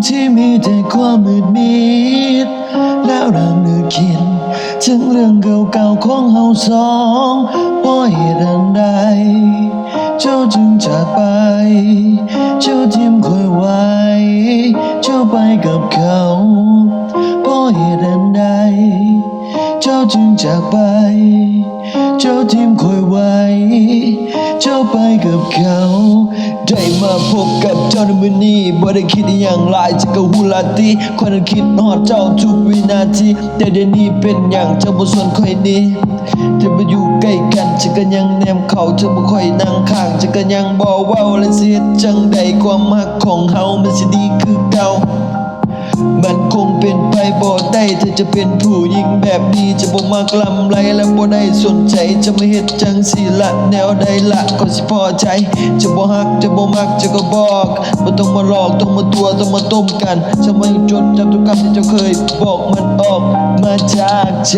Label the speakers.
Speaker 1: ที่มีแต่ความมืดมิดแล้วเริ่มนึกคิดถึงเรื่องเก่าๆของเฮาสองเพราะเหตุอันใดเจ้าจึงจากไปเจ้าทิ้งคอยไว้เจ้าไปกับเขาเพราะเหตุอันใดเจ้าจึงจากไปเจ้าทิ้งคอยไว้เจ้าไปกับเขาได้มาพบกับเจ้าในมื้อนี้บ่ได้คิดอหย่างหลายจะกะฮู้ลาติคอยนั้นคิดฮอดเจ้าทุกวินาทีแต่เดี๋ยวนี้เป็นหยังเจ้าบ่สนคอยนี้จะมาอยู่ใกล้กันจะก็ยังแนมเข้าจะบ่ค่อยนั่งข้างจะก็ยังบ่เว้าและสิเฮ็ดจังใดความรักของเฮามันสิดีคือเก่ามันคงเป็นไปบ่ได้เธอจะเป็นผู้หญิงแบบนี้จะบ่มักลำไรและบ่ได้สนใจจะมาเฮ็ดจังสิละแนวใดละก็สิพอใจจะบ่ฮักจะบ่มักจะก็บอกบ่ต้องมาหลอกต้องมาตัวต้องมาต้มกันจะมาจดจำทุกคำที่เจ้าเคยบอกมันออกมาจากใจ